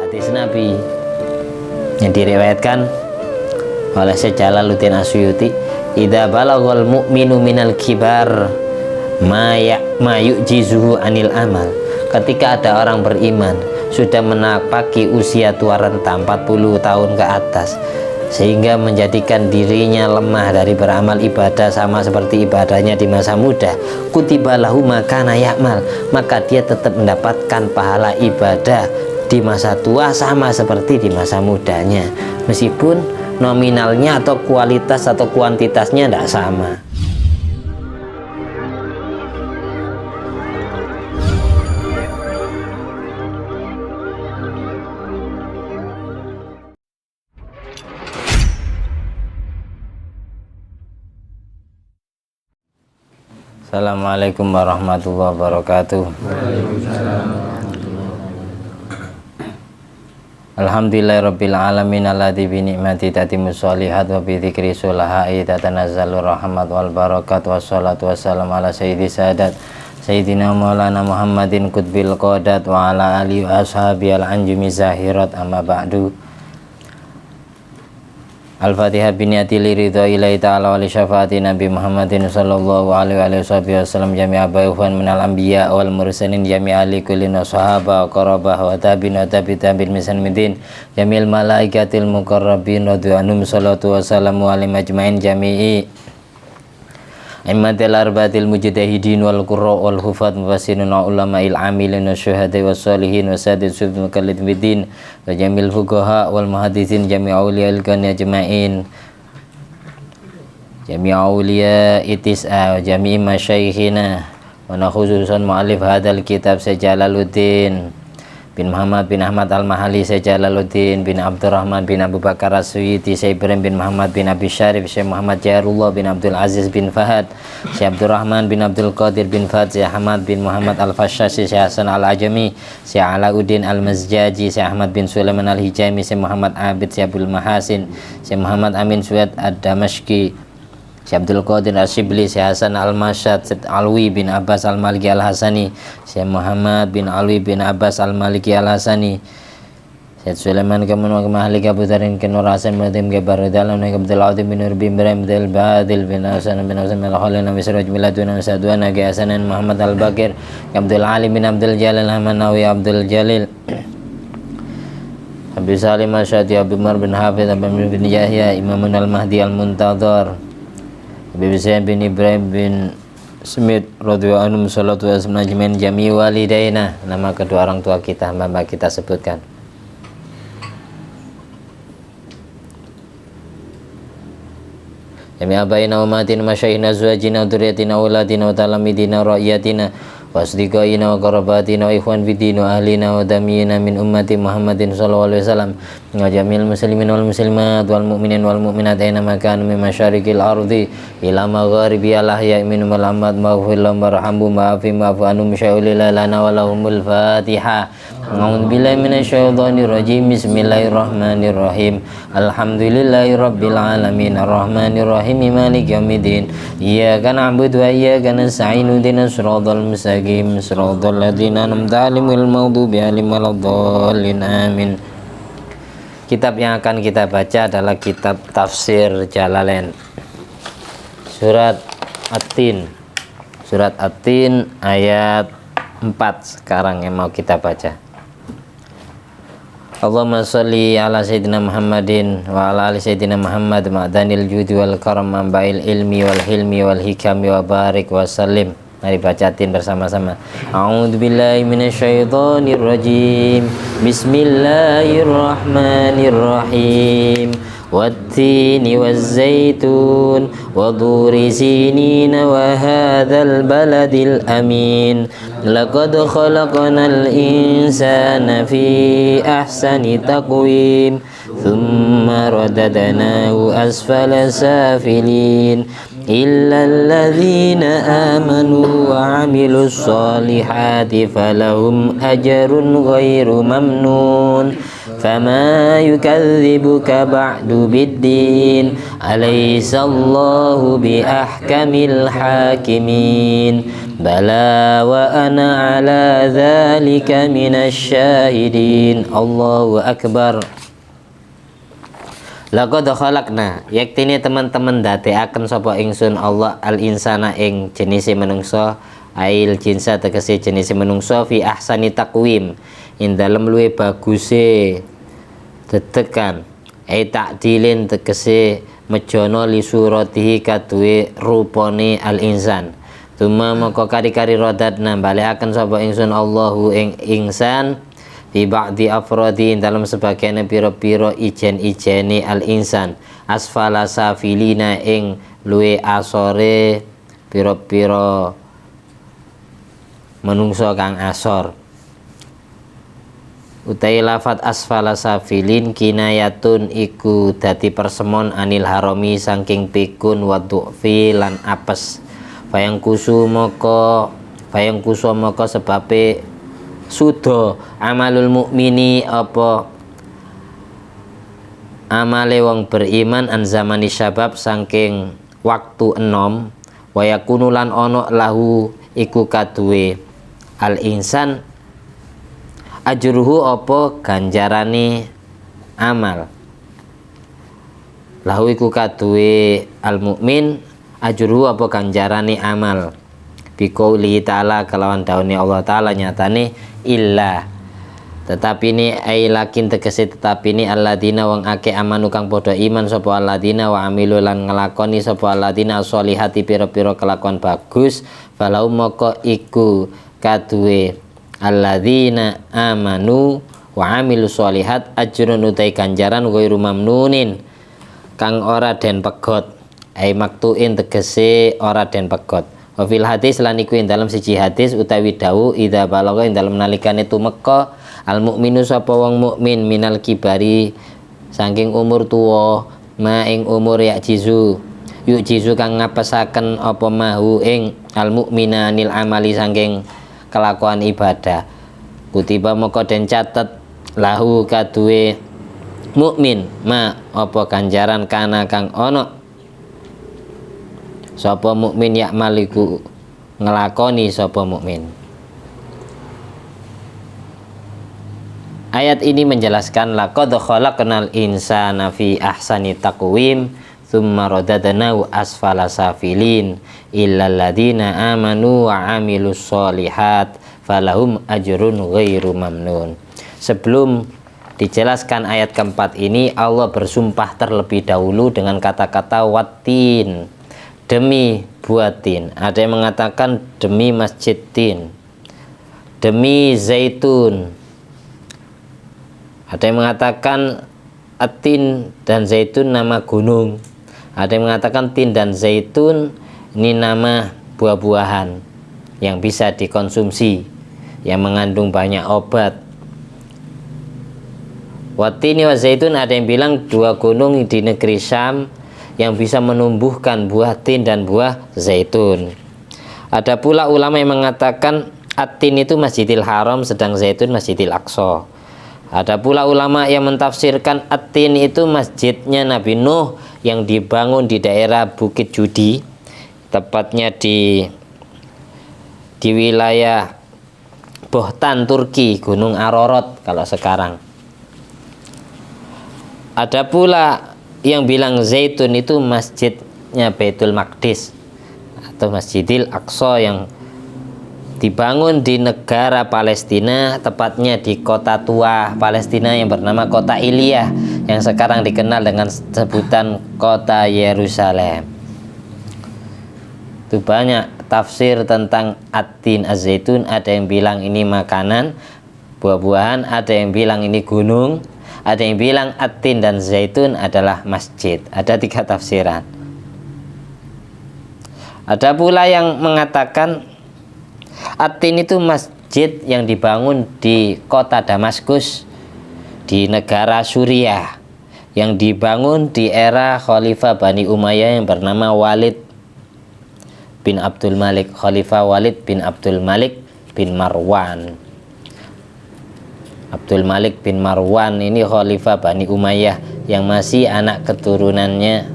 hadis Nabi yang diriwayatkan oleh Syekh Jalaluddin Asyuyuti, idza balaghal mu'minu minal kibar ma yu'jizuhu anil amal. Ketika ada orang beriman sudah menapaki usia tua renta 40 tahun ke atas, sehingga menjadikan dirinya lemah dari beramal ibadah sama seperti ibadahnya di masa muda, kutiba lahu makana ya'mal, maka dia tetap mendapatkan pahala ibadah di masa tua sama seperti di masa mudanya, meskipun nominalnya atau kualitas atau kuantitasnya tidak sama. Assalamualaikum warahmatullahi wabarakatuh. Alhamdulillahirabbil alamin alladzi bi ni'mati tatimmu sholihat wa bi dzikri sulahai tatanazzalu rahmat wal barakat wassalatu wassalamu ala sayyidi sadat sayyidina maulana Muhammadin qutbil qadat wa ala alihi wa ashabi al anjumi zahirat amma ba'du. Al-Fatihah biniyati liridha ilahi ta'ala wa li syafaati Nabi Muhammadin sallallahu alaihi wasallam jami'a bayufan minal anbiya wal mursalin jami'a li kullin sahaba wa qarabah wa tabi'in wa tabi'in misan midin jami'il malaikatil muqarrabin wa du'anum salatu wa salamu alim ajma'in jami'i immatil arbaatil mujtahidin wal qurra wal hufat mufassirin wa ulama'il amilin wa syuhada wa sholihin wa sadid subh mukallid bidin wa jamil fuqaha wal muhadithin jami'a awliya al-qani ajma'in jami'a awliya itis'a wa jami'i masyayikhina wa nakhususan mu'alif hadal kitab Jalaluddin bin Muhammad bin Ahmad al-Mahali, Syekh Jalaluddin bin Abdurrahman bin Abu Bakar As-Suyuti, Syekh Ibrahim bin Muhammad bin Abi Syarif, Syekh Muhammad Jairullah bin Abdul Aziz bin Fahad, Syekh Abdurrahman bin Abdul Qadir bin Fahad, Syekh Ahmad bin Muhammad al-Fashasi, Syekh Hasan al-Ajami, Syekh Alauddin al-Mazjaji, Syekh Ahmad bin Sulaiman al-Hijami, Syekh Muhammad Abid, Syekh Abdul Mahasin, Syekh Muhammad Amin Suwad ad-Damashqi, Syekh Abdul Qadir Asyibli, Syekh Hasan al-Mashad, Syekh Alwi bin Abbas al-Maliki al-Hasani, Syekh Muhammad bin Alwi bin Abbas al-Maliki al-Hasani, Syekh Sulaiman kamun wa mahli kabutarin kinur hasan madim kebaru dalam naik Abdul Adim bin Urbi Ibrahim del Badil bin Hasan bin Hasan al-Khalil Nabi Siraj miladuna saduana ke Hasanan Muhammad al-Bakir Abdul Ali bin Abdul Jalil Hamanawi Abdul Jalil Abi Salim Asyadi Abi Umar bin Hafidh Abi bin Yahya Imamun al-Mahdi al-Muntadhar Abi Hussein bin Ibrahim bin Smith radhiyallahu anhum salatu wassalam ajmain jami walidaina. Nama kedua orang tua kita, hamba kita sebutkan. Jami abaina umatina masyaihina zuwajina dzurriyyatina auladina wa talamidina ra'iyatina wasdiqaina wa qarabatina wa ikhwan fiddin wa ahlina wa damina min ummati Muhammadin sallallahu alaihi wasallam wa jamil muslimin wal muslimat wal mu'minin wal mu'minat aina makan min masyariqil ardi ila magharibi al ahya min wal amwat maghfir lahum warhamhum wa'afi wa'fu anhum sya'ulil lana wa lahumul fatihah. A'udzu billahi minasyaitonir rajim. Bismillahirrahmanirrahim. Alhamdulillahi rabbil alamin arrahmanir rahim maliki yaumiddin. Iyyaka na'budu wa iyyaka nasta'in ihdinas siratal mustaqim siratal ladzina an'amta 'alaihim ghairil maghdubi 'alaihim waladdallin. Amin. Kitab yang akan kita baca adalah kitab Tafsir Jalalain, surat At-Tin. Surat At-Tin ayat 4 sekarang yang mau kita baca. Allahumma sholli ala sayyidina Muhammadin wa ala ali sayyidina Muhammad ma'danil judi wal karam mamba'il ilmi wal hilmi wal hikami wa barik wa sallim. Mari bacain bersama-sama. A'udzu billahi minasyaitonir rajim. Bismillahirrahmanirrahim. Wattini wazzaitun wa dhuri sinina wa hadzal baladil amin. Laqad khalaqnal insana fi ahsani taqwim thumma radadnahu asfala safilin illa alladhina amanu wa 'amilus solihati falahum ajrun ghairu mamnun. Fama yukadzibuka ba'du biddin alaysa Allahu bi ahkamil hakimin. Bala wa ana ala dzalika minasyahidin. Allahu akbar. Laqad khalaqna, yaktine teman-teman dadekaken sapa ingsun Allah al insana ing jenise menungsa, ail jinsa tegese jenise menungsa fi ahsani taqwim, ing dalem luwe baguse dedekan, ta'dilin tegese mejono li suratihi kaduwe rupane al insan. Tuma maka kari-kari rodatna balekaken sapa ingsun Allahu ing insan fi ba'di afrodi dalam sebagian piro-piro ijen-ijeni al insan asfala safilina ing luwe asore piro-piro menungso kang asor. Utai lafat asfala safilin kinayatun iku dadi persemon anil harami saking pikun wa du'fi lan apes. Fayang kusu moko sebabe sudo amalul mukmini apa amale wong beriman an zamani syabab saking waktu enom, wayakunu lan ono lahu iku kaduwe al insan ajruhu apa ganjarane amal, lahu iku kaduwe al mukmin ajruhu apa ganjarane amal biqouli ta'ala kelawan daune Allah ta'ala nyatane illa tetapi ini ai lakin tegese tetapi ini alladzina wong akeh amanu kang padha iman sapa alladzina wa amilu lan nglakoni sapa alladzina sholihati pira-pira kelakuan bagus falau moko iku kaduwe alladzina amanu wa amilu sholihat ajrun utai ganjaran ghairu mamnunin kang ora den pegot ai maktuin tegese ora den pegot. Wa fil hadis lan iku ing dalam siji hadis utawi dawuh idza balagha ing dalam nalikane tumeka al mukminu sapa wong mukmin minal kibari saking umur tuwa ma ing umur yuk jizu kang ngapesaken apa mahu ing al mukmina nil amali saking kelakuan ibadah kutiba moko den catet lahu kaduwe mukmin ma apa ganjaran kana kang ono sapa mukmin yak maliku ngelakoni sapa mukmin. Ayat ini menjelaskan laqad khalaqnal insana fi ahsani taqwim tsumma radadnahu asfala safilin illal ladzina amanu wa amilus sholihat falahum ajrun ghairu mamnun. Sebelum dijelaskan ayat keempat ini, Allah bersumpah terlebih dahulu dengan kata-kata watin, demi buatin. Ada yang mengatakan demi masjid tin, demi zaitun. Ada yang mengatakan atin dan zaitun nama gunung. Ada yang mengatakan tin dan zaitun ini nama buah-buahan yang bisa dikonsumsi, yang mengandung banyak obat. Watini wa zaitun, ada yang bilang dua gunung di negeri Syam yang bisa menumbuhkan buah tin dan buah zaitun. Ada pula ulama yang mengatakan at-tin itu Masjidil Haram sedang zaitun Masjidil Aqsa. Ada pula ulama yang mentafsirkan at-tin itu masjidnya Nabi Nuh yang dibangun di daerah Bukit Judi, tepatnya di wilayah Bohtan Turki, Gunung Ararat kalau sekarang. Ada pula yang bilang zaitun itu masjidnya Baitul Maqdis atau Masjidil Aqsa yang dibangun di negara Palestina, tepatnya di kota tua Palestina yang bernama kota Iliyah yang sekarang dikenal dengan sebutan kota Yerusalem. Itu banyak tafsir tentang at-tin az-zaitun. Ada yang bilang ini makanan, buah-buahan, ada yang bilang ini gunung, ada yang bilang at-tin dan zaitun adalah masjid. Ada 3 tafsiran. Ada pula yang mengatakan at-tin itu masjid yang dibangun di kota Damaskus di negara Suriah, yang dibangun di era Khalifah Bani Umayyah yang bernama Walid bin Abdul Malik, Khalifah Walid bin Abdul Malik bin Marwan. Abdul Malik bin Marwan ini Khalifah Bani Umayyah yang masih anak keturunannya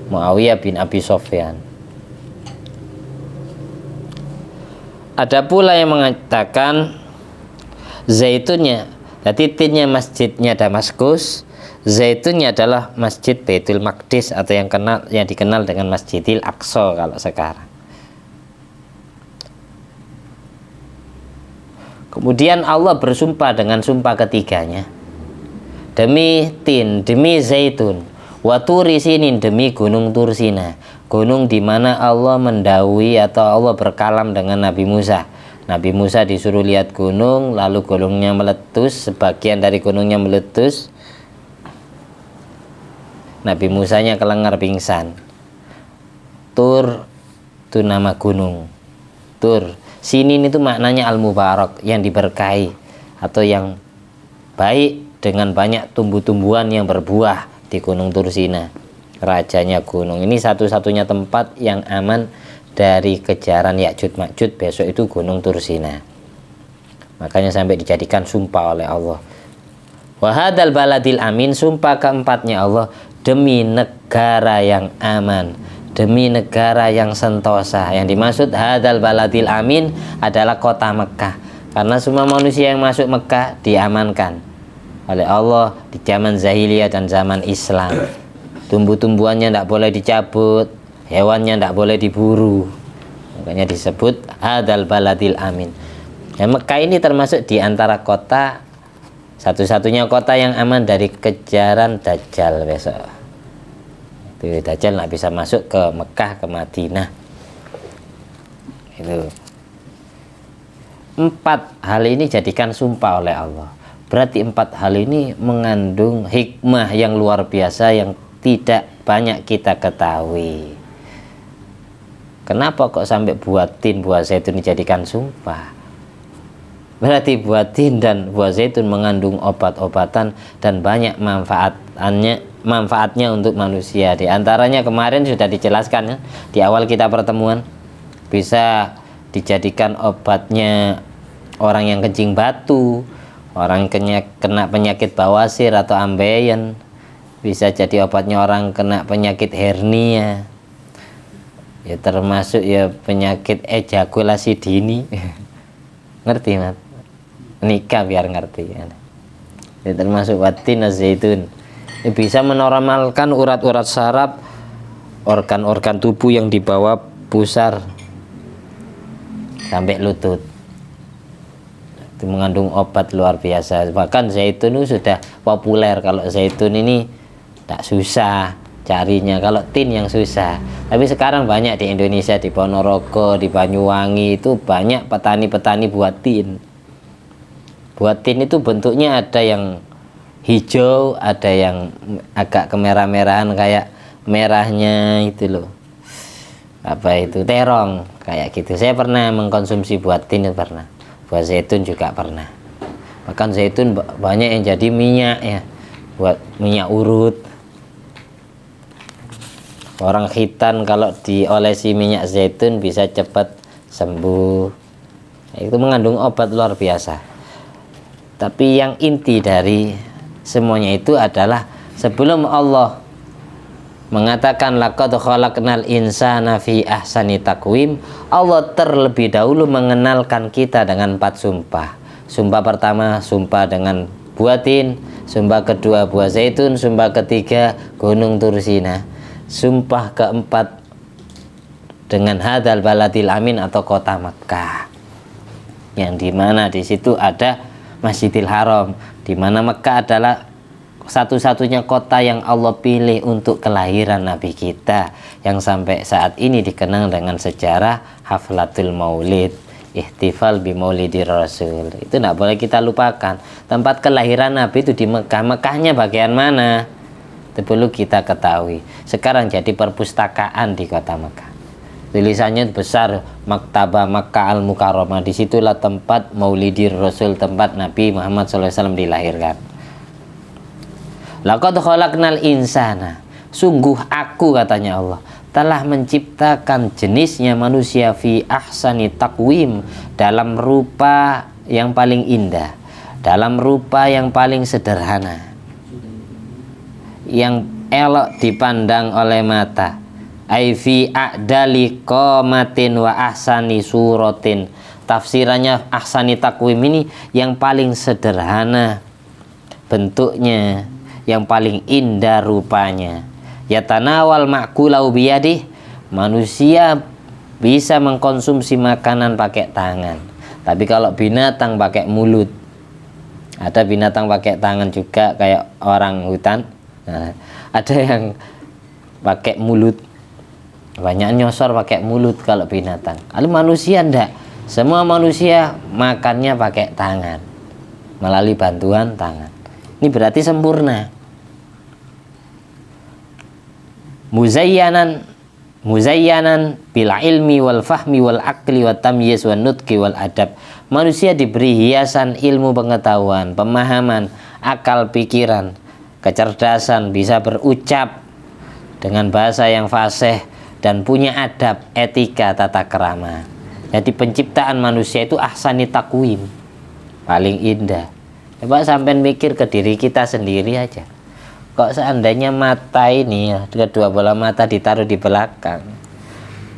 Muawiyah bin Abi Sufyan. Ada pula yang mengatakan zaitunnya, jadi tinnya masjidnya Damaskus, zaitunnya adalah Masjid Baitul Maqdis atau yang dikenal dengan Masjidil Aqsa kalau sekarang. Kemudian Allah bersumpah dengan sumpah ketiganya, demi tin, demi zaitun, wa turi sinin, demi gunung Tursina, gunung di mana Allah mendahului atau Allah berkalam dengan Nabi Musa. Nabi Musa disuruh lihat gunung, lalu gunungnya meletus, sebagian dari gunungnya meletus. Nabi Musanya kelengar pingsan. Tur itu nama gunung. Tur. Sinin itu maknanya al-mubarak, yang diberkahi atau yang baik dengan banyak tumbuh-tumbuhan yang berbuah di Gunung Tursina. Rajanya gunung. Ini satu-satunya tempat yang aman dari kejaran Ya'juj Ma'juj besok itu Gunung Tursina. Makanya sampai dijadikan sumpah oleh Allah. Wa hadzal baladil amin, sumpah keempatnya Allah, demi negara yang aman, demi negara yang sentosa. Yang dimaksud hadzal baladil amin adalah kota Mekah, karena semua manusia yang masuk Mekah diamankan oleh Allah di zaman Zahiliyah dan zaman Islam. Tumbuh-tumbuhannya tidak boleh dicabut, hewannya tidak boleh diburu, makanya disebut hadzal baladil amin. Mekah ini termasuk di antara kota, satu-satunya kota yang aman dari kejaran Dajjal besok. Itu Dajjal nggak bisa masuk ke Mekah, ke Madinah. Itu 4 hal ini jadikan sumpah oleh Allah. Berarti 4 hal ini mengandung hikmah yang luar biasa yang tidak banyak kita ketahui. Kenapa kok sampai buah tin, buah zaitun dijadikan sumpah? Berarti buah tin dan buah zaitun mengandung obat-obatan dan banyak manfaatnya untuk manusia. Di antaranya kemarin sudah dijelaskan ya, di awal kita pertemuan, bisa dijadikan obatnya orang yang kencing batu, orang kena penyakit bawasir atau ambeien, bisa jadi obatnya orang kena penyakit hernia, ya termasuk ya penyakit ejakulasi dini. Ngerti Mat? Nikah biar ngerti ya. Ya termasuk watin zaitun, ya, bisa menormalkan urat-urat saraf, organ-organ tubuh yang di bawah pusar sampai lutut. Itu mengandung obat luar biasa. Bahkan zaitun itu sudah populer. Kalau zaitun ini tak susah carinya, kalau tin yang susah. Tapi sekarang banyak di Indonesia, di Ponorogo, di Banyuwangi itu banyak petani-petani buat tin. Buat tin itu bentuknya ada yang hijau, ada yang agak kemerah-merahan kayak merahnya itu loh. Apa itu, terong kayak gitu. Saya pernah mengkonsumsi buat tin, pernah. Buat zaitun juga pernah. Bahkan zaitun banyak yang jadi minyak ya, buat minyak urut. Orang khitan kalau diolesi minyak zaitun bisa cepat sembuh. Itu mengandung obat luar biasa. Tapi yang inti dari semuanya itu adalah sebelum Allah mengatakan laqad khalaqnal insana fi ahsani taqwim, Allah terlebih dahulu mengenalkan kita dengan 4 sumpah. Sumpah pertama sumpah dengan buah tin, sumpah kedua buah zaitun, sumpah ketiga Gunung Tursina, sumpah keempat dengan hadzal baladil amin atau kota Mekah, yang dimana di situ ada Masjidil Haram, dimana Mekah adalah satu-satunya kota yang Allah pilih untuk kelahiran Nabi kita, yang sampai saat ini dikenang dengan sejarah Haflatul Maulid, ihtifal bi Maulidir Rasul. Itu tidak boleh kita lupakan. Tempat kelahiran Nabi itu di Mekah. Mekahnya bagian mana? Itu perlu kita ketahui. Sekarang jadi perpustakaan di kota Mekah. Tulisannya besar, Maktabah Makkah Al-Mukarramah. Disitulah tempat Maulidir Rasul, tempat Nabi Muhammad SAW dilahirkan. Laqad khalaqnal insana, sungguh aku, katanya Allah, telah menciptakan jenisnya manusia fi ahsani taqwim, dalam rupa yang paling indah, dalam rupa yang paling sederhana, yang elok dipandang oleh mata. Ai fi a'dali qamatin wa ahsani suratin, tafsirannya ahsani takwim ini yang paling sederhana bentuknya, yang paling indah rupanya. Yatanawal ma'kulau biyadih, manusia bisa mengkonsumsi makanan pakai tangan. Tapi kalau binatang pakai mulut. Ada binatang pakai tangan juga kayak orang hutan. Nah, ada yang pakai mulut. Banyak nyosor pakai mulut kalau binatang. Kalau manusia enggak. Semua manusia makannya pakai tangan. Melalui bantuan tangan. Ini berarti sempurna. Muzayyanan bila ilmi wal fahmi wal akli wat tamyiz wan nutqi wal adab. Manusia diberi hiasan ilmu pengetahuan, pemahaman, akal pikiran, kecerdasan, bisa berucap dengan bahasa yang fasih dan punya adab, etika, tata krama. Jadi penciptaan manusia itu ahsani takwim, paling indah. Coba sampai mikir ke diri kita sendiri aja. Kok seandainya mata ini, kedua bola mata ditaruh di belakang,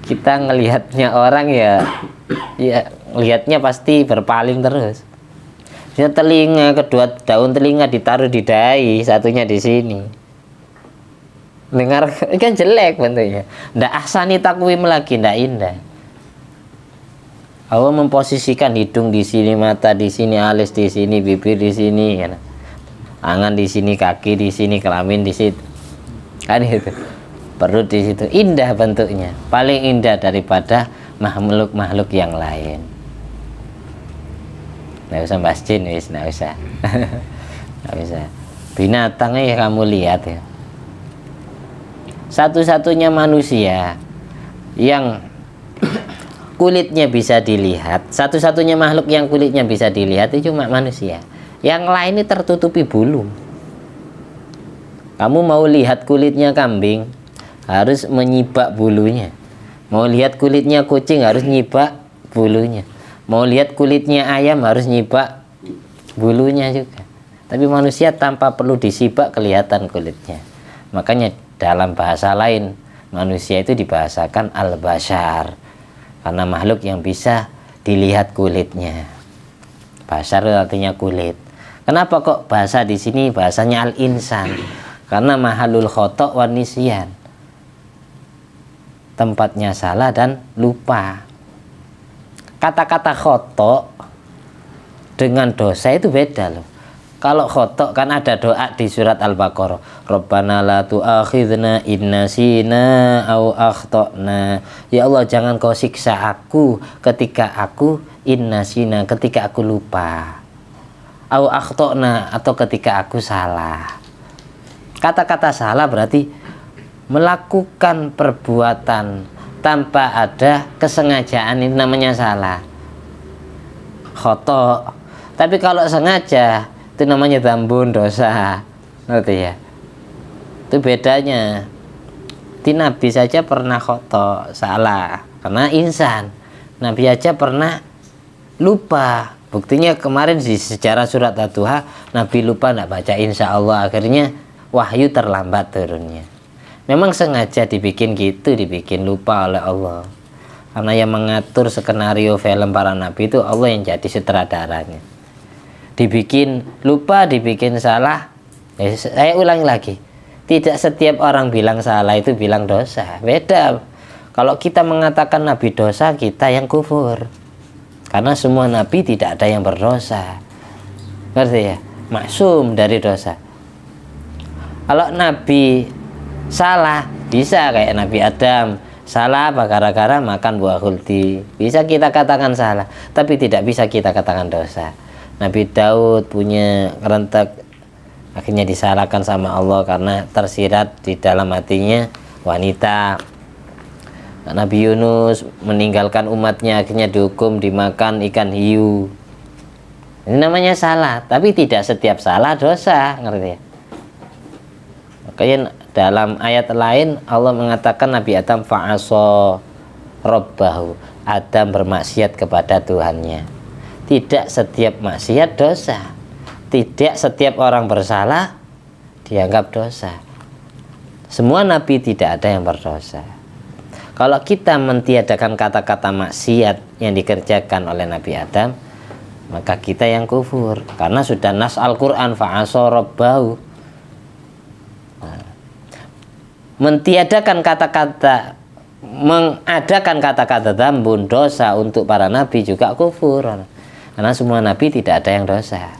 kita ngelihatnya orang ya lihatnya pasti berpaling terus. Misalnya telinga, kedua daun telinga ditaruh di dahi, satunya di sini. Dengar kan jelek bentuknya. Ndak ahsani takwim lagi, ndak indah. Allah memposisikan hidung di sini, mata di sini, alis di sini, bibir di sini, kan. Tangan di sini, kaki di sini, kelamin di situ. Kan itu. Perut di situ. Indah bentuknya. Paling indah daripada makhluk-makhluk yang lain. Nggak usah bahas jin, wis, nggak usah. Nggak usah. Binatangnya ya kamu lihat ya. Satu-satunya manusia yang kulitnya bisa dilihat, satu-satunya makhluk yang kulitnya bisa dilihat itu cuma manusia. Yang lain ini tertutupi bulu. Kamu mau lihat kulitnya kambing, harus menyibak bulunya. Mau lihat kulitnya kucing, harus nyibak bulunya. Mau lihat kulitnya ayam, harus nyibak bulunya juga. Tapi manusia tanpa perlu disibak kelihatan kulitnya. Makanya dalam bahasa lain, manusia itu dibahasakan al-bashar, karena makhluk yang bisa dilihat kulitnya. Bashar artinya kulit. Kenapa kok bahasa di sini bahasanya al-insan? Karena mahalul khotok wan nisyan, tempatnya salah dan lupa. Kata-kata khotok dengan dosa itu beda loh. Kalau khotok kan ada doa di surat Al-Baqarah. Rabbana la tu'akhidna in nasina au akhtana. Ya Allah, jangan kau siksa aku ketika aku in nasina, ketika aku lupa. Au akhtana, atau ketika aku salah. Kata-kata salah berarti melakukan perbuatan tanpa ada kesengajaan, ini namanya salah, khotok. Tapi kalau sengaja itu namanya dzambun, dosa. Ngerti ya? Itu bedanya. Di Nabi saja pernah khotok, salah, karena insan. Nabi aja pernah lupa. Buktinya kemarin di sejarah surat Ad-Duha, Nabi lupa tidak baca insya Allah, akhirnya wahyu terlambat turunnya. Memang sengaja dibikin gitu, dibikin lupa oleh Allah. Karena yang mengatur skenario film para nabi itu Allah yang jadi sutradaranya. Dibikin lupa, dibikin salah. Saya ulangi lagi. Tidak setiap orang bilang salah itu bilang dosa. Beda. Kalau kita mengatakan nabi dosa, kita yang kufur. Karena semua nabi tidak ada yang berdosa. Ngerti ya? Maksum dari dosa. Kalau nabi salah, bisa kayak Nabi Adam. Salah apa gara-gara makan buah khuldi. Bisa kita katakan salah, tapi tidak bisa kita katakan dosa. Nabi Daud punya kerentek, akhirnya disalahkan sama Allah karena tersirat di dalam hatinya wanita. Nabi Yunus meninggalkan umatnya, akhirnya dihukum dimakan ikan hiu. Ini namanya salah, tapi tidak setiap salah dosa, ngerti ya? Makanya dalam ayat lain Allah mengatakan Nabi Adam fa'asa rabbahu, Adam bermaksiat kepada Tuhannya. Tidak setiap maksiat dosa, tidak setiap orang bersalah dianggap dosa. Semua nabi tidak ada yang berdosa. Kalau kita mentiadakan kata-kata maksiat yang dikerjakan oleh Nabi Adam, maka kita yang kufur, karena sudah nas Al-Quran fa'asa rabbahu. Mentiadakan kata-kata, mengadakan kata-kata dzambun, dosa untuk para nabi juga kufur, karena semua nabi tidak ada yang dosa.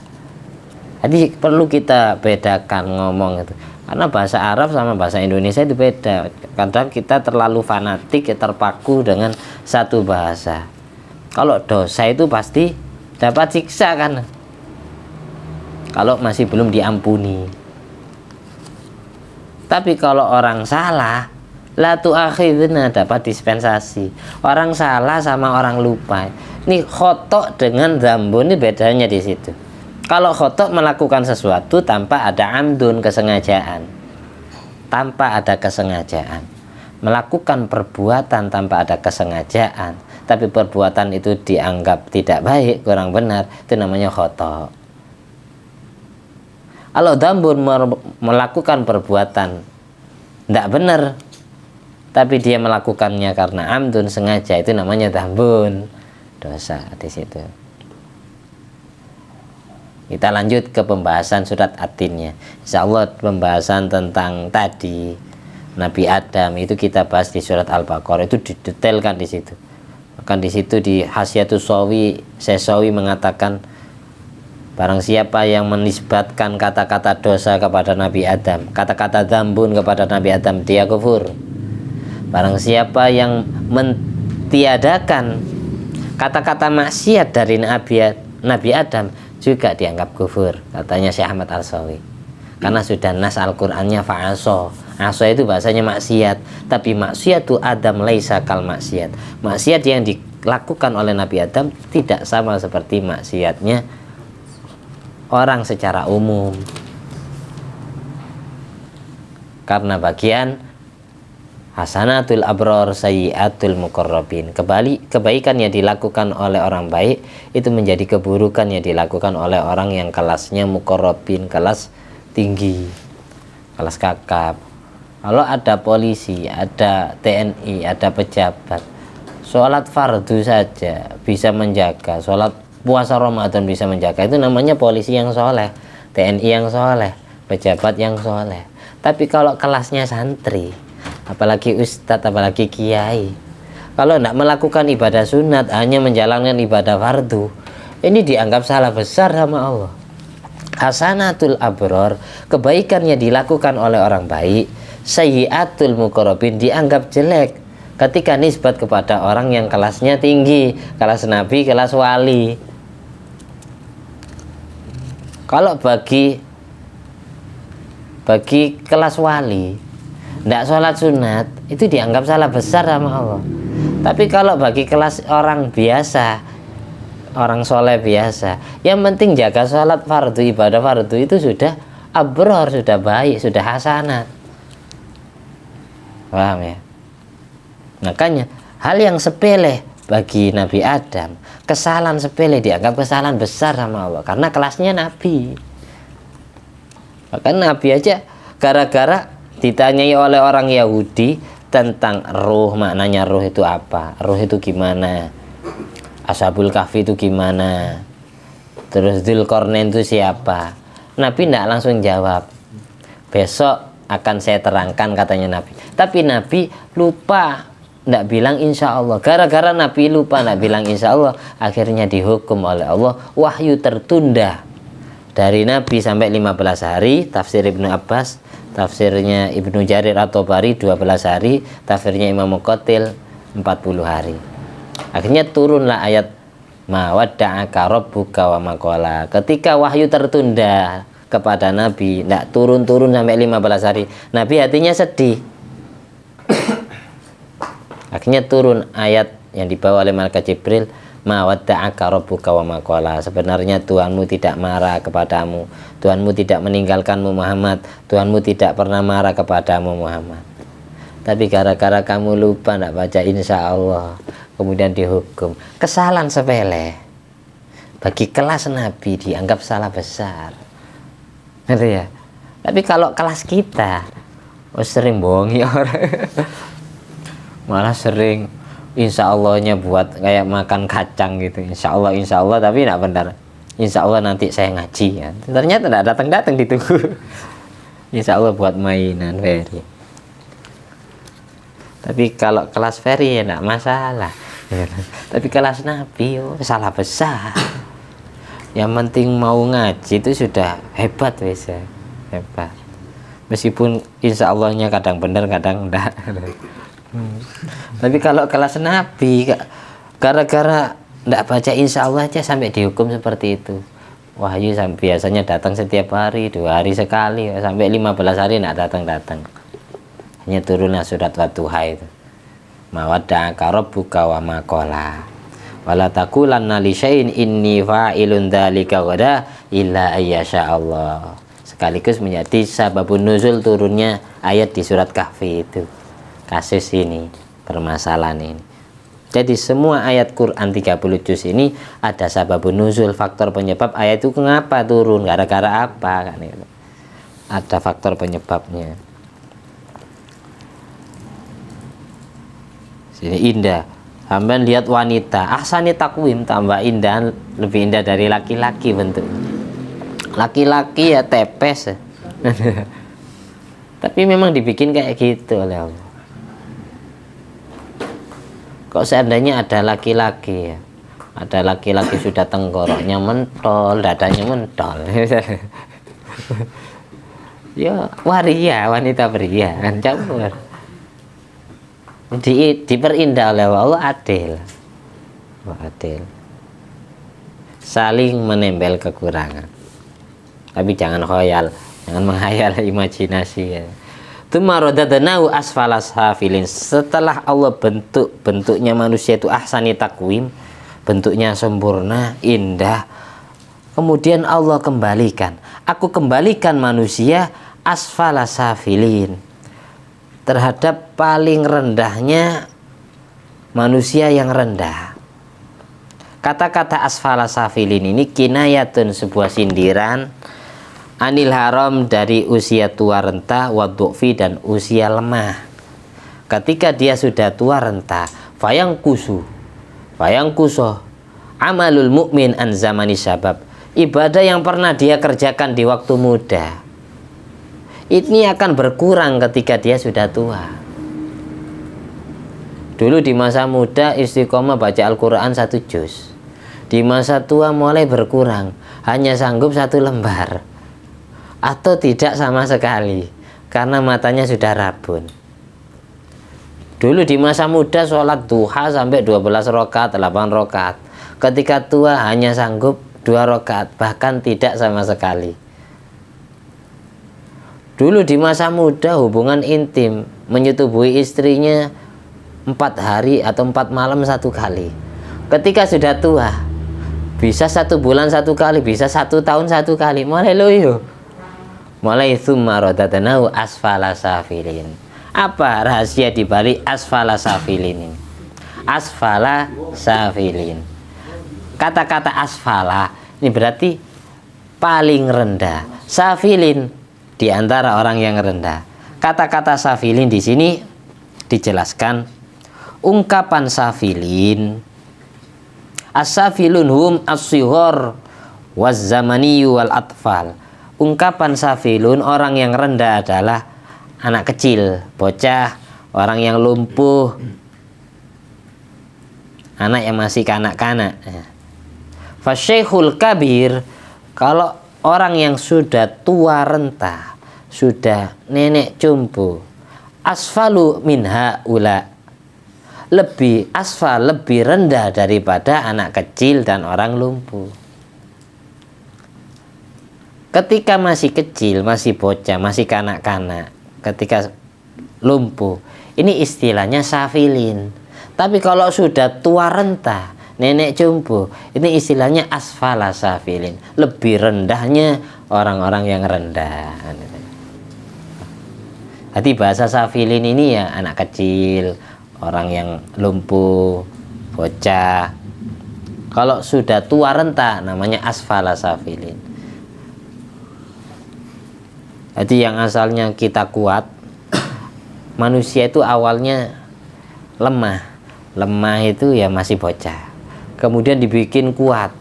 Jadi perlu kita bedakan ngomong itu, karena bahasa Arab sama bahasa Indonesia itu beda. Kadang kita terlalu fanatik, terpaku dengan satu bahasa. Kalau dosa itu pasti dapat siksa kan, kalau masih belum diampuni. Tapi kalau orang salah, la tu'akhidna, dapat dispensasi. Orang salah sama orang lupa. Ini khotok dengan dzambun, ini bedanya di situ. Kalau khotok melakukan sesuatu tanpa ada amdun, kesengajaan. Tanpa ada kesengajaan. Melakukan perbuatan tanpa ada kesengajaan, tapi perbuatan itu dianggap tidak baik, kurang benar, itu namanya khotok. Kalau dzambun melakukan perbuatan tidak benar, tapi dia melakukannya karena amdun, sengaja, itu namanya dzambun, dosa di situ. Kita lanjut ke pembahasan surat At-Tinnya. Insyaallah pembahasan tentang tadi Nabi Adam itu kita bahas di surat Al-Baqarah, itu didetailkan di situ. Bahkan di situ di Hasyiatus Shawi, Sesawi mengatakan, barang siapa yang menisbatkan kata-kata dosa kepada Nabi Adam, kata-kata dzambun kepada Nabi Adam, dia kufur. Barang siapa yang mentiadakan kata-kata maksiat dari Nabi Adam, juga dianggap kufur, katanya Syekh Ahmad Al-Sawi. Karena sudah nas Al-Qur'annya fa'aso. Aso itu bahasanya maksiat, tapi maksiatu Adam laisa kal maksiat. Maksiat yang dilakukan oleh Nabi Adam tidak sama seperti maksiatnya orang secara umum. Karena bagian hasanatul abror sayyiatul muqarrabin, kebaikan yang dilakukan oleh orang baik itu menjadi keburukan yang dilakukan oleh orang yang kelasnya muqarrabin, kelas tinggi, kelas kakap. Kalau ada polisi, ada TNI, ada pejabat, sholat fardu saja bisa menjaga, sholat puasa Ramadan bisa menjaga, itu namanya polisi yang soleh, TNI yang soleh, pejabat yang soleh. Tapi kalau kelasnya santri, apalagi ustadz, apalagi kiai, kalau tidak melakukan ibadah sunat, hanya menjalankan ibadah fardu, ini dianggap salah besar sama Allah. Hasanatul abror, kebaikan yang dilakukan oleh orang baik, sayyiatul muqarrabin, dianggap jelek ketika nisbat kepada orang yang kelasnya tinggi, kelas nabi, kelas wali. Kalau bagi kelas wali tidak sholat sunat, itu dianggap salah besar sama Allah. Tapi kalau bagi kelas orang biasa, orang soleh biasa, yang penting jaga sholat fardu, ibadah fardu, itu sudah abror, sudah baik, sudah hasanat. Paham ya? Makanya hal yang sepele bagi Nabi Adam, kesalahan sepele dianggap kesalahan besar sama Allah, karena kelasnya Nabi. Bahkan Nabi aja gara-gara ditanyai oleh orang Yahudi tentang ruh, maknanya ruh itu apa, ruh itu gimana, Ashabul Kahfi itu gimana, terus Dzulqarnain itu siapa. Nabi tidak langsung jawab, besok akan saya terangkan, katanya Nabi. Tapi Nabi lupa, tidak bilang insya Allah. Gara-gara Nabi lupa tidak bilang insya Allah, akhirnya dihukum oleh Allah, wahyu tertunda dari Nabi sampai 15 hari. Tafsir Ibnu Abbas, tafsirnya Ibnu Jarir At-Tabari 12 hari, tafsirnya Imam Muqatil 40 hari. Akhirnya turunlah ayat ma wadda'aka rabbuka wa ma qala. Ketika wahyu tertunda kepada Nabi, tidak turun-turun sampai 15 hari, Nabi hatinya sedih. Akhirnya turun ayat yang dibawa oleh malaikat Jibril, ma wadda'aka rabbuka wa ma qala. Sebenarnya Tuhanmu tidak marah kepadamu, Tuhanmu tidak meninggalkanmu Muhammad, Tuhanmu tidak pernah marah kepadamu Muhammad. Tapi gara-gara kamu lupa tidak baca insya Allah, kemudian dihukum. Kesalahan sepele bagi kelas Nabi dianggap salah besar, ngerti ya? Tapi kalau kelas kita, sering bohongi orang. Malah sering insya Allahnya buat kayak makan kacang gitu, insya Allah, tapi tidak benar. Insya Allah nanti saya ngaji ya. Ternyata tidak datang ditunggu. Insya Allah buat mainan Ferry. Tapi kalau kelas Ferry ya tidak masalah. Tapi kelas Nabi salah besar. Yang penting mau ngaji itu sudah hebat bisa, hebat. Meskipun insya Allahnya kadang benar kadang enggak. Tapi kalau kelas Nabi gara-gara enggak baca insya Allah aja sampai dihukum seperti itu. Wahyu biasanya datang setiap hari, 2 hari sekali, sampai 15 hari enggak datang. Hanya turunlah surat Wadduha itu. Mawadda'aka rabbuka wa ma qala. Wala taqulanna li syai'in inni fa'ilun dzalika ghadan illa ayyasha Allah. Sekaligus menjadi sababun nuzul turunnya ayat di surat Kahfi itu. Kasus ini, permasalahan ini. Jadi semua ayat Quran 30 juz ini ada sababun nuzul, faktor penyebab ayat itu kenapa turun, gara-gara apa kan itu. Ada faktor penyebabnya. Sini indah. Sampai lihat wanita, ahsani takwim, tambah indah, lebih indah dari laki-laki bentuknya. Laki-laki ya tepes. Tapi memang dibikin kayak gitu oleh Allah. Kok seandainya ada laki-laki ya, ada laki-laki sudah tenggoroknya mentol, dadanya mentol. Ya waria, wanita pria kan campur. Diperindah oleh Allah, adil. Adil. Saling menempel kekurangan. Tapi jangan khoyal, jangan menghayal imajinasi ya. Tumarodadanahu asfalas hafilin. Setelah Allah bentuknya manusia itu ahsani takwim, bentuknya sempurna, indah. Kemudian Allah kembalikan. Aku kembalikan manusia asfalas hafilin, terhadap paling rendahnya manusia yang rendah. Kata-kata asfala safilin ini kinayatun, sebuah sindiran, anil haram, dari usia tua renta, waddu'fi, dan usia lemah. Ketika dia sudah tua renta, fayang kusoh amalul mu'min an zamani syabab, ibadah yang pernah dia kerjakan di waktu muda ini akan berkurang ketika dia sudah tua. Dulu di masa muda istiqomah baca Al-Quran 1 juz. Di masa tua mulai berkurang, hanya sanggup 1 lembar. Atau tidak sama sekali, karena matanya sudah rabun. Dulu di masa muda sholat duha sampai 12 rakaat, 8 rakaat. Ketika tua hanya sanggup 2 rakaat, bahkan tidak sama sekali. Dulu di masa muda hubungan intim, menyetubuhi istrinya 4 hari atau 4 malam 1 kali. Ketika sudah tua, bisa 1 bulan 1 kali, bisa 1 tahun 1 kali. Mulai loyo, mulai tsumma radadnahu asfala safilin. Apa rahasia dibalik asfala safilin ini? Asfala safilin. Kata-kata asfala ini berarti paling rendah. Safilin di antara orang yang rendah. Kata-kata safilin di sini dijelaskan, ungkapan safilin, as-safilun hum as-sighar waz-zamaniyu wal atfal. Ungkapan safilun, orang yang rendah adalah anak kecil, bocah, orang yang lumpuh, anak yang masih kanak-kanak. Fasyaikhul kabir, kalau orang yang sudah tua renta, sudah nenek jompo, asfalu minha ula, lebih asfal, lebih rendah daripada anak kecil dan orang lumpuh. Ketika masih kecil, masih bocah, masih kanak-kanak, ketika lumpuh, ini istilahnya safilin. Tapi kalau sudah tua renta, nenek jompo, ini istilahnya asfala safilin, lebih rendahnya orang-orang yang rendah. Jadi bahasa safilin ini ya anak kecil, orang yang lumpuh, bocah. Kalau sudah tua renta namanya asfala safilin. Jadi yang asalnya kita kuat, manusia itu awalnya lemah itu ya masih bocah, kemudian dibikin kuat,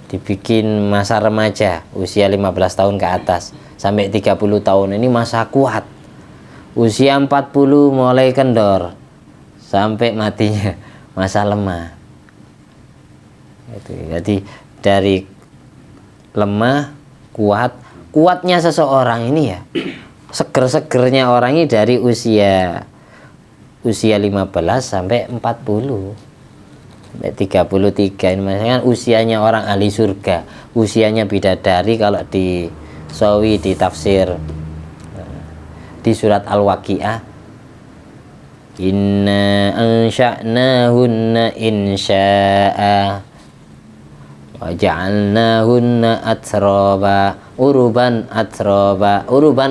dibikin masa remaja usia 15 tahun ke atas sampai 30 tahun ini masa kuat, usia 40 mulai kendor sampai matinya masa lemah. Itu jadi dari lemah kuatnya seseorang ini ya, seger-segernya orang ini dari usia 15 sampai 40 sampai 33. Ini maksudnya usianya orang ahli surga, usianya bidadari kalau di Sawi di tafsir di surat Al-Waqiah, inna ansha'nahunna insya'a wa ja'alnahunna atroba uruban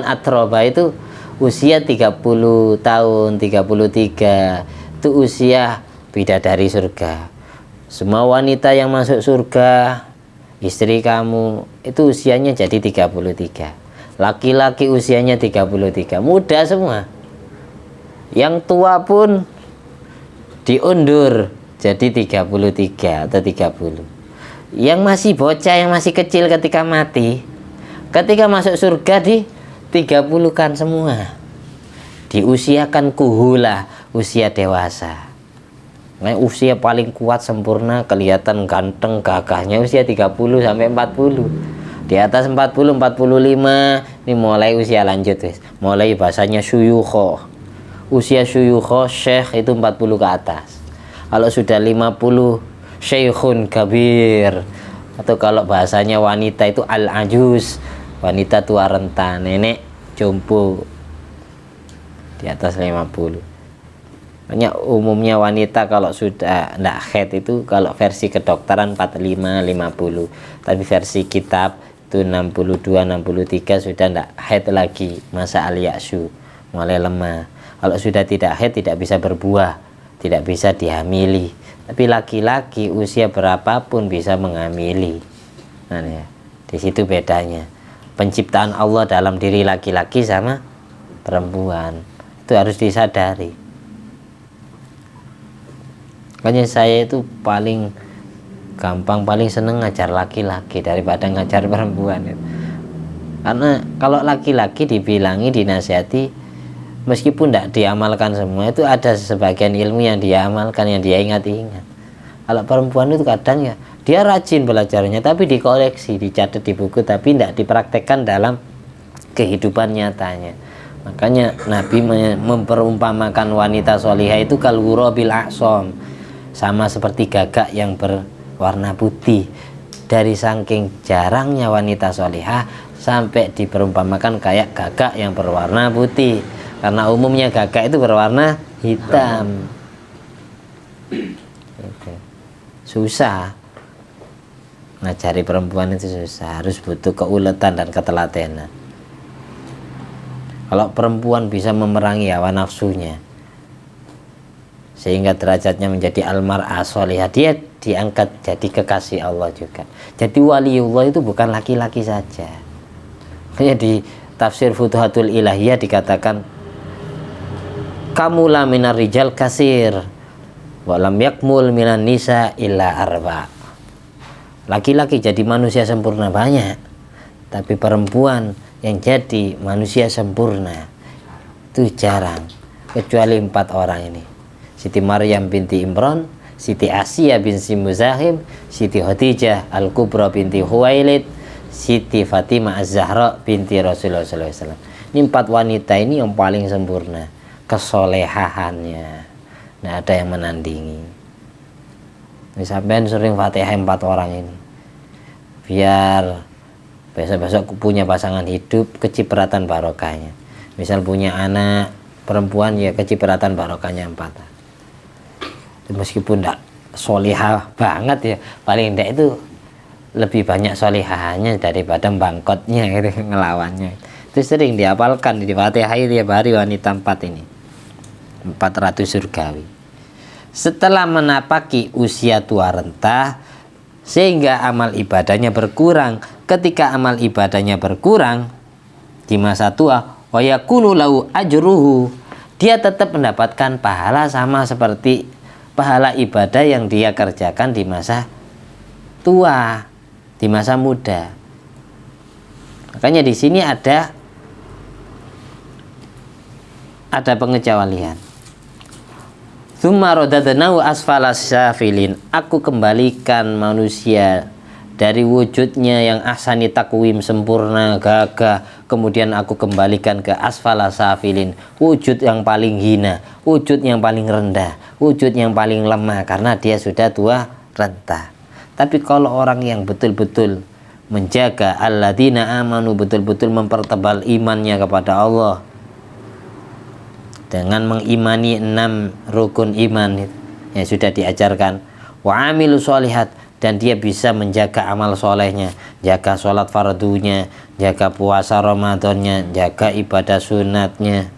atroba itu usia 30 tahun 33 itu usia bidadari surga. Semua wanita yang masuk surga istri kamu itu usianya jadi 33, laki-laki usianya 33, muda semua. Yang tua pun diundur jadi 33 atau 30. Yang masih bocah, yang masih kecil ketika mati, ketika masuk surga di 30-kan semua, diusiakan kuhula, usia dewasa. Nah, usia paling kuat sempurna, kelihatan ganteng gagahnya usia 30 sampai 40. Di atas 40 45 ini mulai usia lanjut wis. Mulai bahasanya syuyukho. Usia syuyukho syekh itu 40 ke atas. Kalau sudah 50 syekhun kabir, atau kalau bahasanya wanita itu al-ajuz, wanita tua renta, nenek jompo di atas 50. Banyak umumnya wanita kalau sudah ndak haid itu kalau versi kedokteran 45 50, tapi versi kitab itu 62 63 sudah ndak haid lagi, masa al-ya'su, mulai lemah. Kalau sudah tidak haid tidak bisa berbuah, tidak bisa dihamili. Tapi laki-laki usia berapapun bisa menghamili. Nah ya, di situ bedanya penciptaan Allah dalam diri laki-laki sama perempuan, itu harus disadari. Makanya saya itu paling gampang, paling seneng ngajar laki-laki daripada ngajar perempuan itu. Karena kalau laki-laki dibilangi, dinasihati, meskipun tidak diamalkan semua, itu ada sebagian ilmu yang dia amalkan, yang dia ingat-ingat. Kalau perempuan itu kadang ya dia rajin belajarnya, tapi dikoleksi, dicatat di buku, tapi tidak dipraktekkan dalam kehidupan nyatanya. Makanya Nabi memperumpamakan wanita solihah itu kalwuro bil aksom, sama seperti gagak yang berwarna putih. Dari saking jarangnya wanita solihah sampai diperumpamakan kayak gagak yang berwarna putih, karena umumnya gagak itu berwarna hitam. Susah ngajari perempuan, itu susah, harus butuh keuletan dan ketelatenan. Kalau perempuan bisa memerangi hawa nafsunya sehingga derajatnya menjadi almar'ah sholihah, dia diangkat jadi kekasih Allah juga. Jadi waliullah itu bukan laki-laki saja. Makanya di tafsir Futuhatul Ilahiyah dikatakan kamula minar rijal kasir walam yakmul minan nisa illa arba. Laki-laki jadi manusia sempurna banyak, tapi perempuan yang jadi manusia sempurna itu jarang, kecuali 4 orang ini: Siti Maryam binti Imran, Siti Asiyah binti Muzahim, Siti Khadijah Al-Kubra binti Huwailid, Siti Fatimah Az-Zahra binti Rasulullah SAW. Ini 4 wanita ini yang paling sempurna kesolehahannya, nggak ada yang menandingi. Ini sampean sering Fatihah 4 orang ini, biar besok-besok punya pasangan hidup, kecipratan barokahnya. Misal punya anak perempuan, ya kecipratan barokahnya 4. Meskipun tidak solihah banget ya, paling tidak itu lebih banyak solihahannya daripada bangkotnya gitu, ngelawannya. Itu sering dihafalkan di Fatihah tiap hari wanita 4 ini, 400 surgawi. Setelah menapaki usia tua renta sehingga amal ibadahnya berkurang, ketika amal ibadahnya berkurang di masa tua, wa yakunu lahu ajruhu, dia tetap mendapatkan pahala sama seperti pahala ibadah yang dia kerjakan di masa tua, di masa muda. Makanya di sini ada pengecualian. Tsumma radadnahu asfalas safilin. Aku kembalikan manusia dari wujudnya yang ahsani takwim, sempurna, gagah, kemudian aku kembalikan ke asfalas safilin, wujud yang paling hina, wujud yang paling rendah, wujud yang paling lemah, karena dia sudah tua renta. Tapi kalau orang yang betul-betul menjaga, alladzina amanu, betul-betul mempertebal imannya kepada Allah dengan mengimani 6 rukun iman yang sudah diajarkan, wa amilu sholihat, dan dia bisa menjaga amal solehnya, jaga sholat fardunya, jaga puasa Ramadannya, jaga ibadah sunatnya,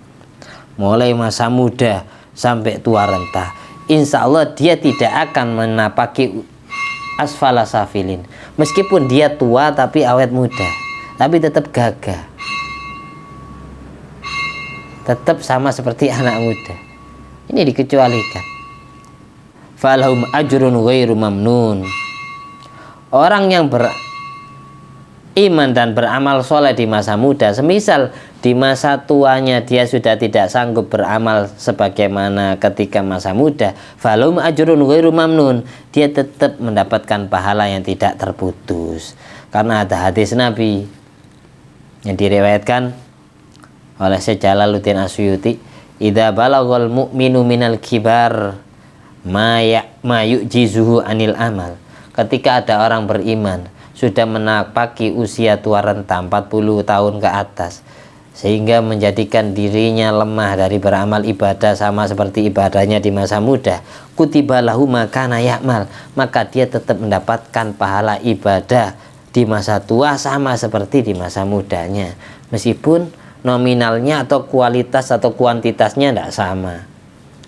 mulai masa muda sampai tua renta, insya Allah dia tidak akan menapaki asfala safilin. Meskipun dia tua tapi awet muda, tapi tetap gagah, tetap sama seperti anak muda. Ini dikecualikan. Falahum ajrun ghairu mamnun. Orang yang beriman dan beramal soleh di masa muda, semisal di masa tuanya dia sudah tidak sanggup beramal sebagaimana ketika masa muda, falahum ajrun ghairu mamnun, dia tetap mendapatkan pahala yang tidak terputus. Karena ada hadis Nabi yang diriwayatkan oleh Syekh Jalaluddin Asyuyuti, idza balaghal mu'minu minal kibar ma yu'jizuhu anil amal. Ketika ada orang beriman sudah menapaki usia tua renta 40 tahun ke atas, sehingga menjadikan dirinya lemah dari beramal ibadah sama seperti ibadahnya di masa muda, kutiba lahu makana ya'mal, maka dia tetap mendapatkan pahala ibadah di masa tua sama seperti di masa mudanya, meskipun nominalnya atau kualitas atau kuantitasnya tidak sama.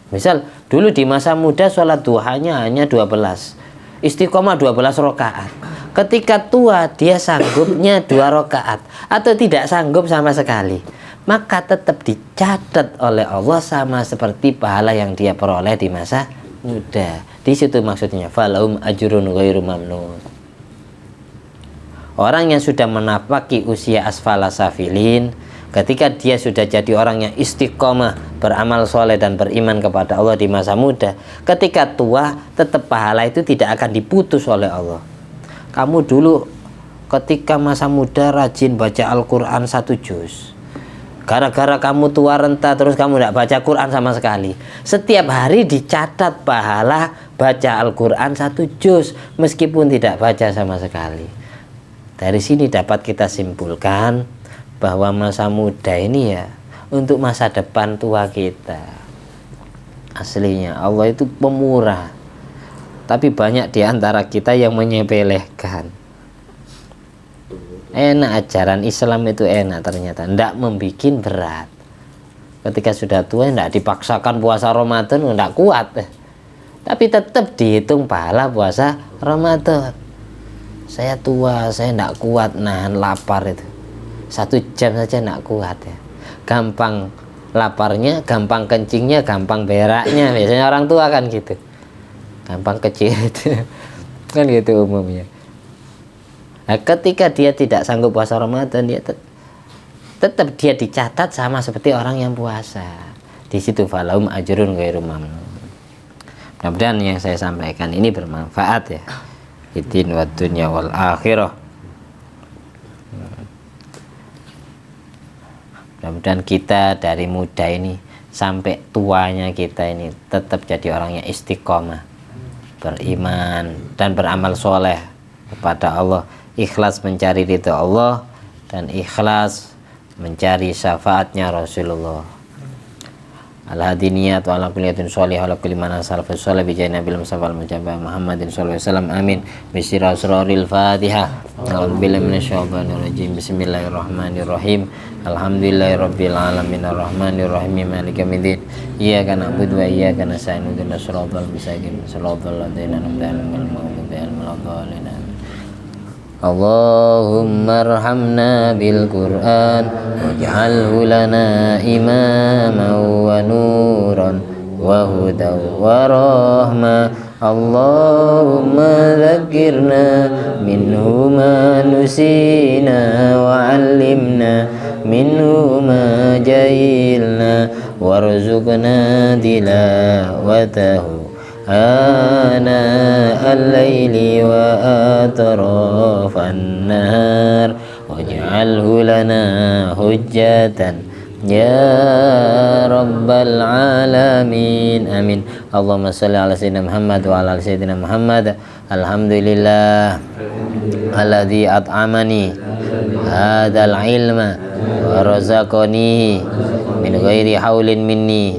Misal dulu di masa muda sholat duhanya hanya 12, istiqomah 12 rakaat. Ketika tua dia sanggupnya 2 rakaat atau tidak sanggup sama sekali, maka tetap dicatat oleh Allah sama seperti pahala yang dia peroleh di masa muda. Di situ maksudnya falahum ajrun ghairu mamnun. Orang yang sudah menapaki usia asfala safilin, ketika dia sudah jadi orang yang istiqomah, beramal soleh dan beriman kepada Allah di masa muda, ketika tua tetap pahala itu tidak akan diputus oleh Allah. Kamu dulu ketika masa muda rajin baca Al-Quran 1 juz, gara-gara kamu tua renta terus kamu tidak baca Quran sama sekali, setiap hari dicatat pahala baca Al-Quran 1 juz meskipun tidak baca sama sekali. Dari sini dapat kita simpulkan bahwa masa muda ini ya untuk masa depan tua kita. Aslinya Allah itu pemurah, tapi banyak di antara kita yang menyepelekan. Enak ajaran Islam itu enak, ternyata tidak membuat berat. Ketika sudah tua tidak dipaksakan puasa Ramadan, tidak kuat, tapi tetap dihitung pahala puasa Ramadan. Saya tua, saya tidak kuat nahan lapar itu. 1 jam saja tidak kuat ya. Gampang laparnya, gampang kencingnya, gampang beraknya. Biasanya orang tua kan gitu, gampang kecil itu kan gitu umumnya. Nah, ketika dia tidak sanggup puasa Ramadan, dia tetap dia dicatat sama seperti orang yang puasa. Di situ falahum ajrun ghairu mamnun. Mudah-mudahan yang saya sampaikan ini bermanfaat ya. Idin wa dunya wal akhirah. Mudah-mudahan kita dari muda ini sampai tuanya kita ini tetap jadi orang yang istiqomah, beriman dan beramal soleh kepada Allah, ikhlas mencari ridha Allah dan ikhlas mencari syafaatnya Rasulullah. Al-hadiniyat wa ala kulliyatin sholih wa ala kulli man salafus sholih bi jaina bil mustafa al-mujabba Muhammadin sallallahu alaihi wasallam. Amin. Bismillah asraril Fatihah. A'udzubillahi minasyaitonir rajim. Bismillahirrahmanirrahim. Alhamdulillahirabbil alamin arrahmanir rahim maliki yaumiddin. Iyyaka na'budu wa iyyaka nasta'in ihdinas siratal mustaqim. Shiratal ladzina an'amta 'alaihim ghairil maghdubi 'alaihim waladdallin. Allahumma arhamna bil Qur'an waj'alhu lana imaman wa nuran wa hudan wa rahmah. Allahumma dzakkirna minhu ma nusina wa 'allimna minhu ma jahilna warzuqna tilawatahu ana al-laili wa atrafan nahar waj'alhu lana hujjatan ya rabbal alamin. Amin. Allahumma shalli ala sayyidina Muhammad wa ala ali sayyidina Muhammad. Alhamdulillah alladzi at'amani hadzal ilma wa razaqanihi min ghairi haulin minni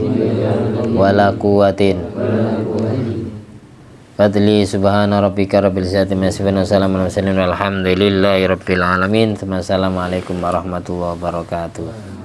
wala quwwatin. Fadli subhana rabbika rabbil izzati amma yasifun wa salamun alal mursalin walhamdulillahi rabbil alamin. Assalamualaikum warahmatullahi wabarakatuh.